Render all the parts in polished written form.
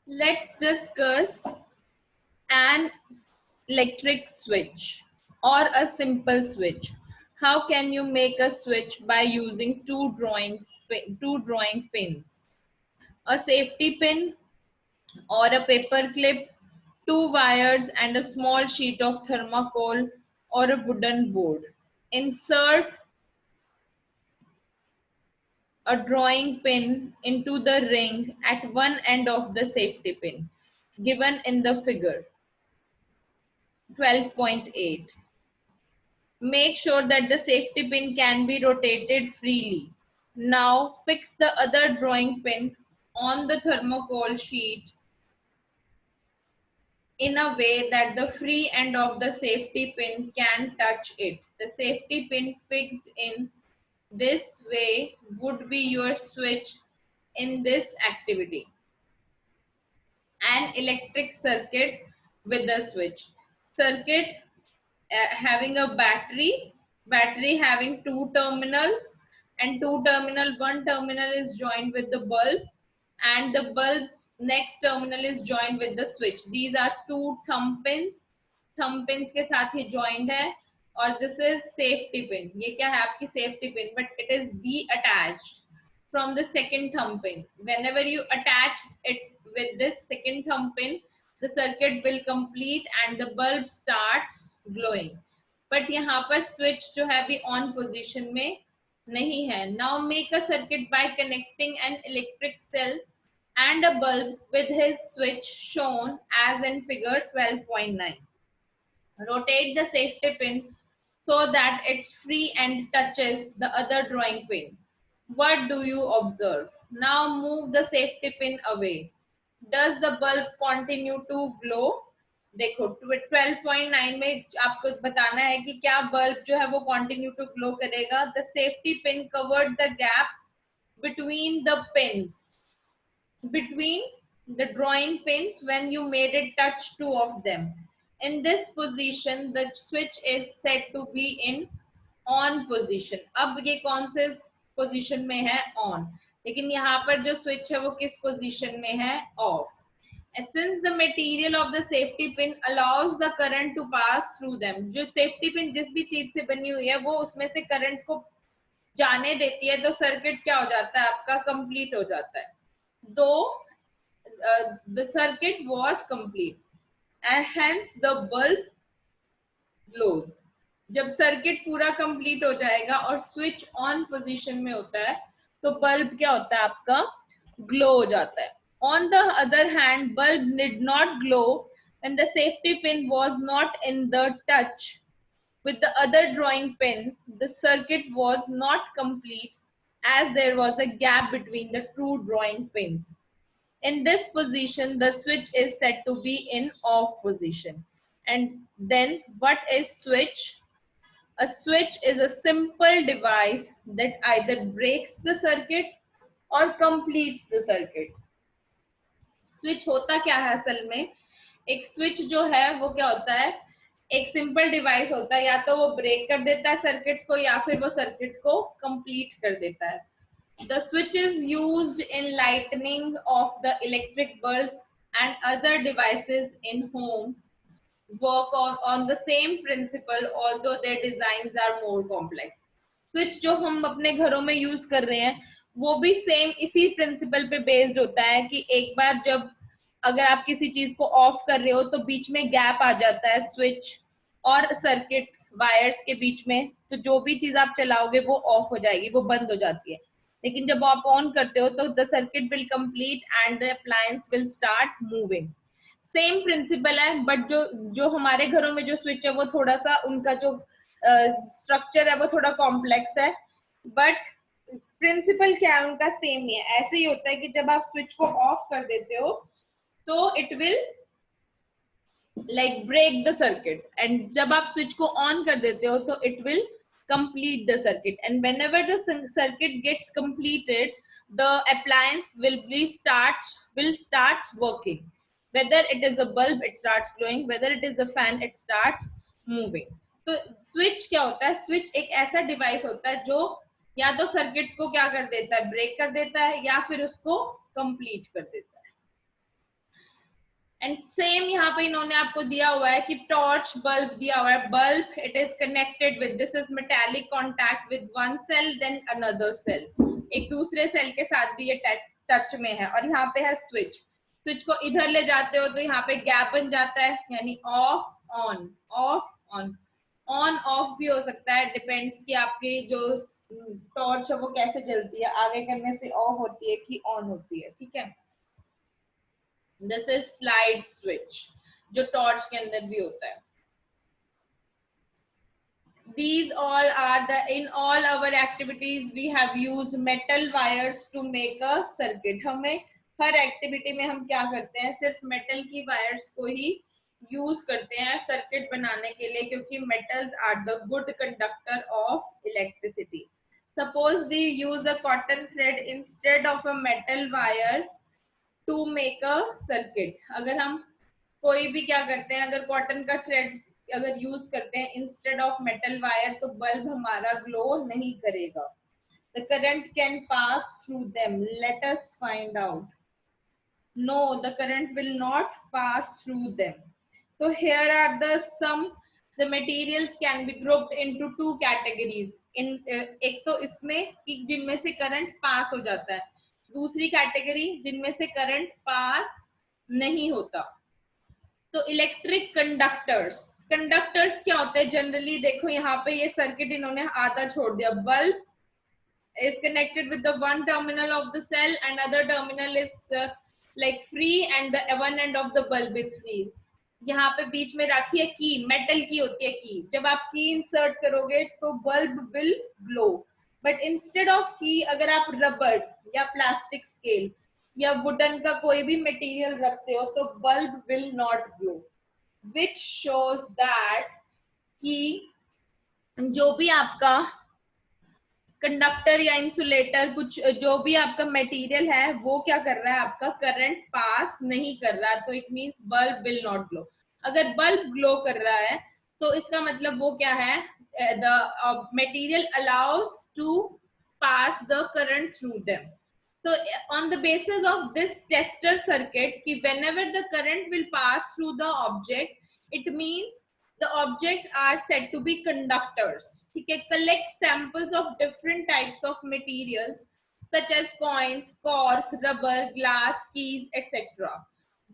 Let's discuss an electric switch or a simple switch. How can you make a switch by using two drawing pins? A safety pin or a paper clip, two wires and a small sheet of thermocol or a wooden board. Insert a drawing pin into the ring at one end of the safety pin given in the figure 12.8. Make sure that the safety pin can be rotated freely. Now fix the other drawing pin on the thermocol sheet in a way that the free end of the safety pin can touch it. The safety pin fixed in this way would be your switch in this activity. An electric circuit with a switch. Circuit having a battery having two terminals, and one terminal is joined with the bulb, and the bulb next terminal is joined with the switch. These are two thumb pins के साथ ही joined है. और this is safety pin. ये क्या है आपकी safety pin, but it is detached from the second thumb pin. Whenever you attach it with this second thumb pin, the circuit will complete and the bulb starts glowing. But यहाँ पर switch जो है अभी on position में नहीं है. Now make a circuit by connecting an electric cell and a bulb with his switch shown as in figure 12.9. Rotate the safety pin so that it's free and touches the other drawing pin. What do you observe? Now move the safety pin away. Does the bulb continue to glow? देखो 12.9 में आपको बताना है कि क्या bulb जो है वो कंटिन्यू टू ग्लो करेगा. The safety pin covered the gap between the pins, between the drawing pins when you made it touch two of them. In this position the switch is set to be in on position. अब ये कौन से position में है? On. लेकिन यहाँ पर जो switch है वो किस position में है? Off. And since the material of the safety pin allows the current to pass through them, जो safety pin जिस भी चीज से बनी हुई है वो उसमें से current को जाने देती है, तो सर्किट क्या हो जाता है आपका? कंप्लीट हो जाता है. दो the circuit was complete and hence the bulb glows. जब सर्किट पूरा कंप्लीट हो जाएगा और स्विच ऑन पोजीशन में होता है तो बल्ब क्या होता है आपका? ग्लो हो जाता है. On the other hand, bulb did not glow when the safety pin was not in the touch with the other drawing pin. The circuit was not complete as there was a gap between the two drawing pins. In this position, the switch is said to be in off position. And then what is switch? A switch is a simple device that either breaks the circuit or completes the circuit. Switch होता क्या है असल में? एक switch जो है वो क्या होता है? एक सिंपल डिवाइस होता है. या तो वो ब्रेक कर देता है सर्किट को या फिर वो सर्किट को कंप्लीट कर देता है. The switch is used in lighting of the electric bulbs and other devices in homes work on the same principle, although their designs are more complex. Switch जो हम अपने घरों में यूज कर रहे हैं वो भी सेम इसी प्रिंसिपल पे बेस्ड होता है कि एक बार जब अगर आप किसी चीज को ऑफ कर रहे हो तो बीच में गैप आ जाता है स्विच और सर्किट वायर्स के बीच में, तो जो भी चीज आप चलाओगे वो ऑफ हो जाएगी, वो बंद हो जाती है. लेकिन जब आप ऑन करते हो तो the circuit will complete and the appliance will start moving. Same principle है, बट जो हमारे घरों में जो स्विच है वो थोड़ा सा उनका जो स्ट्रक्चर है वो थोड़ा कॉम्प्लेक्स है, बट प्रिंसिपल क्या है उनका सेम ही है. ऐसे ही होता है कि जब आप स्विच को ऑफ कर देते हो तो it will like break the circuit, and जब आप स्विच को ऑन कर देते हो तो it will complete the circuit. And whenever the circuit gets completed, the appliance will start working. Whether it is a bulb, it starts glowing. Whether it is a fan, it starts moving. तो switch क्या होता है? Switch एक ऐसा device होता है जो या तो सर्किट को क्या कर देता है? ब्रेक कर देता है या फिर उसको कंप्लीट कर देता है. एंड सेम यहाँ पे इन्होंने आपको दिया हुआ है कि टॉर्च बल्ब दिया हुआ है, bulb it is connected with, this is metallic contact with one cell then another cell, एक दूसरे सेल के साथ भी ये टच में है। और यहाँ पे है स्विच, स्विच को इधर ले जाते हो तो यहाँ पे गैप बन जाता है, यानी of on, of on, on off भी हो सकता है, डिपेंड्स कि आपकी जो टॉर्च है वो कैसे जलती है, आगे करने से ऑफ होती है कि ऑन होती है, ठीक है। दिस इज स्लाइड स्विच, जो टॉर्च के अंदर भी होता है। These all are the, in all our activities we have used metal wires to make a circuit। हमें हर एक्टिविटी में हम क्या करते हैं, सिर्फ मेटल की वायर्स को ही यूज करते हैं सर्किट बनाने के लिए, क्योंकि metals are the good conductor of electricity. Suppose we use a cotton thread instead of a metal wire to make a circuit. अगर हम कोई भी क्या करते हैं, अगर कॉटन का थ्रेड अगर यूज करते हैं इंस्टेड ऑफ मेटल वायर, तो बल्ब हमारा ग्लो नहीं करेगा। The current can pass through them, let us find out. No, the current will not pass through them. So here are the some, the materials can be grouped into two categories। इन एक तो इसमें कि जिनमें से current pass हो जाता है, दूसरी कैटेगरी जिनमें से करंट पास नहीं होता। तो इलेक्ट्रिक कंडक्टर्स, कंडक्टर्स क्या होते हैं जनरली, देखो यहाँ पे ये सर्किट इन्होंने आधा छोड़ दिया, bulb is connected with the one terminal of the cell and other terminal is like free and the one end of the bulb is free। यहाँ पे बीच में राखी है की, मेटल की होती है की, जब आप की इंसर्ट करोगे तो bulb will glow, but instead of की अगर आप रबर या प्लास्टिक स्केल या वुडन का कोई भी मटेरियल रखते हो तो bulb will not glow, which shows that कि जो भी आपका कंडक्टर या इंसुलेटर, कुछ जो भी आपका मटेरियल है वो क्या कर रहा है, आपका करंट पास नहीं कर रहा, तो it means bulb will not glow. अगर बल्ब ग्लो कर रहा है तो इसका मतलब वो क्या है, the material allows to pass the current through them. So on the basis of this tester circuit, कि whenever the current will pass through the object, it means the object are said to be conductors। ठीक है, collect samples of different types of materials such as coins, cork, rubber, glass, keys, etc।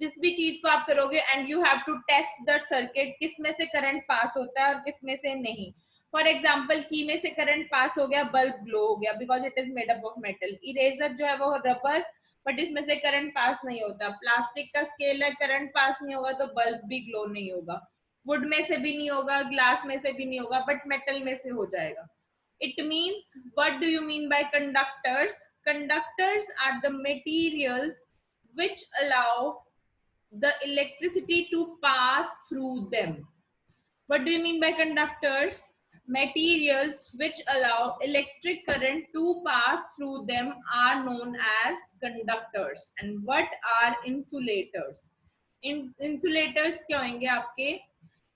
जिस भी चीज को आप करोगे and you have to test the circuit, किस में से करंट पास होता है और किस में से नहीं। फॉर एग्जाम्पल की में से करंट पास हो गया, बल्ब ग्लो हो गया because it is made up of metal. Eraser जो है वो रबर, बट इसमें से करंट पास नहीं होता। प्लास्टिक का स्केल है, करंट पास नहीं होगा तो बल्ब भी ग्लो नहीं होगा। वुड में से भी नहीं होगा, ग्लास में से भी नहीं होगा, बट मेटल में से हो जाएगा। It means, what do you mean by conductors? Conductors are the materials which allow the electricity to pass through them। What do you mean by conductors? Materials which allow electric current to pass through them are known as conductors। And what are insulators? Insulators क्या होंगे आपके?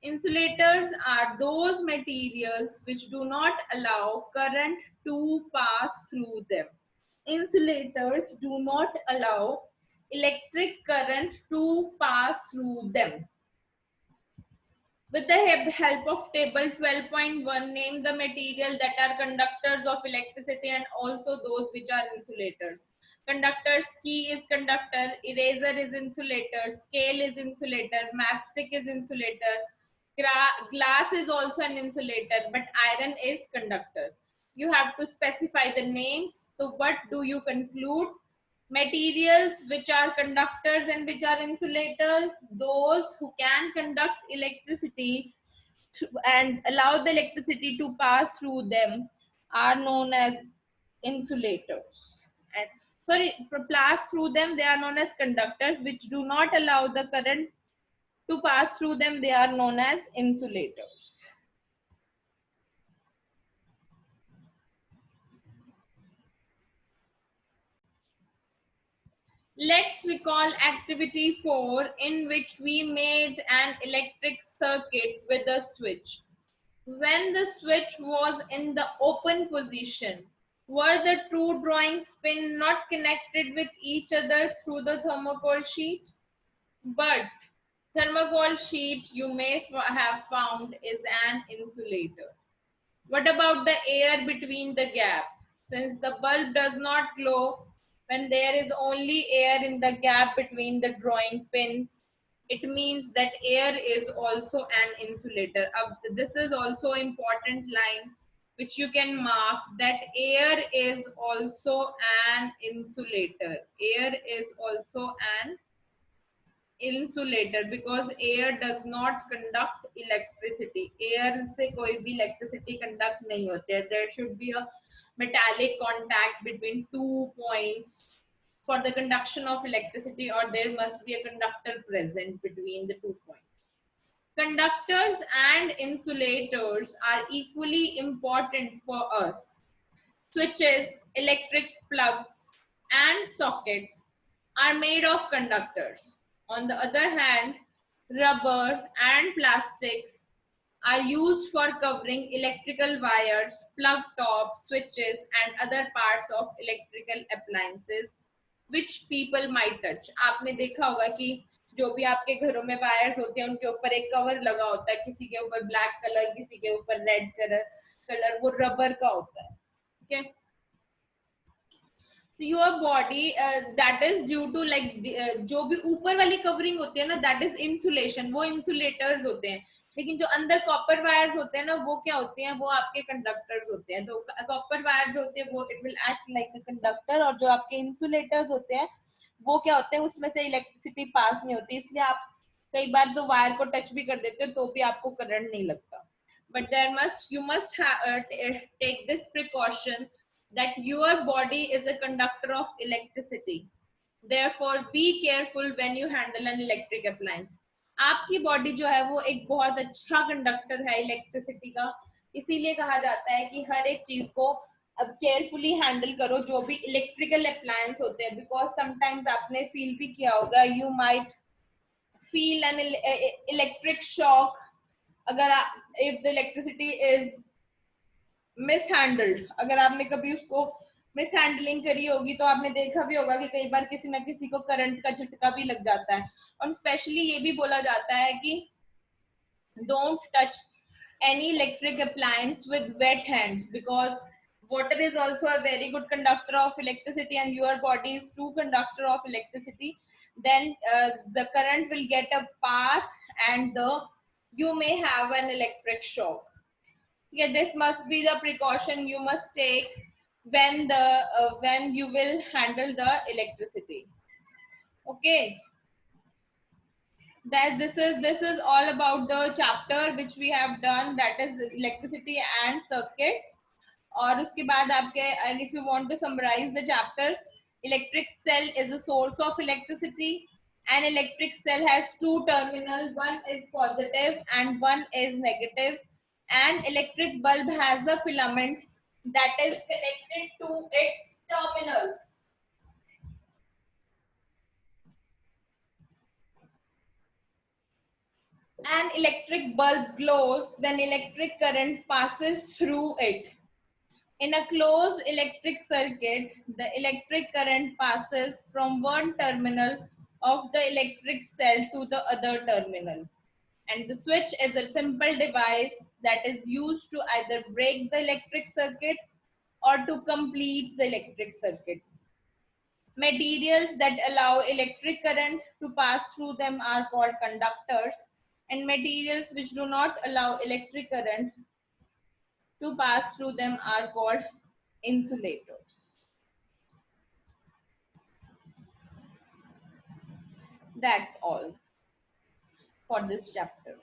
Insulators are those materials which do not allow current to pass through them। Insulators do not allow electric current to pass through them। With the help of table 12.1, name the material that are conductors of electricity and also those which are insulators। Conductors, key is conductor, eraser is insulator, scale is insulator, matchstick is insulator, glass is also an insulator, but iron is conductor। You have to specify the names. So what do you conclude? Materials which are conductors and which are insulators, those who can conduct electricity and allow the electricity to pass through them are known as insulators। And sorry, pass through them, they are known as conductors, which do not allow the current to pass through them, they are known as insulators। Let's recall activity 4 in which we made an electric circuit with a switch। When the switch was in the open position, were the two drawing pins not connected with each other through the thermocol sheet? But Thermocol sheet you may have found is an insulator. What about the air between the gap? Since the bulb does not glow when there is only air in the gap between the drawing pins, it means that air is also an insulator. This is also important line which you can mark, that air is also an insulator. Air is also an insulator because air does not conduct electricity. Air से कोई भी electricity conduct नहीं होती है. There should be a metallic contact between 2 points for the conduction of electricity, or there must be a conductor present between the 2 points. Conductors and insulators are equally important for us. Switches, electric plugs, and sockets are made of conductors. On the other hand, rubber and plastics are used for covering electrical wires, plug tops, switches, and other parts of electrical appliances which people might touch. आपने देखा होगा कि जो भी आपके घरों में wires होते हैं उनके ऊपर एक कवर लगा होता है, किसी के ऊपर ब्लैक कलर, किसी के ऊपर रेड कलर, वो रबर का होता है. ठीक है. Your body that is due to like जो भी ऊपर वाली कवरिंग होती है ना, दैट इज इंसुलेशन, वो इंसुलेटर्स होते हैं. लेकिन जो अंदर कॉपर वायर्स होते हैं ना, वो क्या होते हैं, वो आपके कंडक्टर्स होते हैं. तो कॉपर वायर जो होते हैं वो it will act like a conductor, और जो आपके इंसुलेटर्स होते हैं वो क्या होते हैं, उसमें से इलेक्ट्रिसिटी पास नहीं होती, इसलिए आप कई बार तो वायर को टच भी कर देते हो तो भी आपको करंट नहीं लगता. But you must take this precaution that your body is a conductor of electricity. Therefore, be careful when you handle an electric appliance. आपकी बॉडी जो है वो एक बहुत अच्छा कंडक्टर है इलेक्ट्रिसिटी का, इसीलिए कहा जाता है कि हर एक चीज को अब केयरफुली हैंडल करो जो भी इलेक्ट्रिकल अप्लायंस होते हैं, बिकॉज समटाइम्स आपने फील भी किया होगा, you might feel an electric shock अगर इफ द इलेक्ट्रिसिटी इज मिसहैंडल्ड. अगर आपने कभी उसको मिसहैंडलिंग करी होगी तो आपने देखा भी होगा कि कई बार किसी ना किसी को करंट का झटका भी लग जाता है. और स्पेशली ये भी बोला जाता है कि don't touch any electric appliance with wet hands, because water is also a very good conductor of electricity and your body is true conductor of electricity. Then the current will get a path and you may have an electric shock. Yeah, this must be the precaution you must take when you will handle the electricity. Okay, that this is all about the chapter which we have done, that is electricity and circuits. और उसके बाद आपके, and if you want to summarize the chapter, electric cell is a source of electricity. An electric cell has two terminals, one is positive and one is negative. An electric bulb has a filament that is connected to its terminals. An electric bulb glows when electric current passes through it. In a closed electric circuit, the electric current passes from one terminal of the electric cell to the other terminal. And the switch is a simple device that is used to either break the electric circuit or to complete the electric circuit. Materials that allow electric current to pass through them are called conductors, and materials which do not allow electric current to pass through them are called insulators. That's all for this chapter.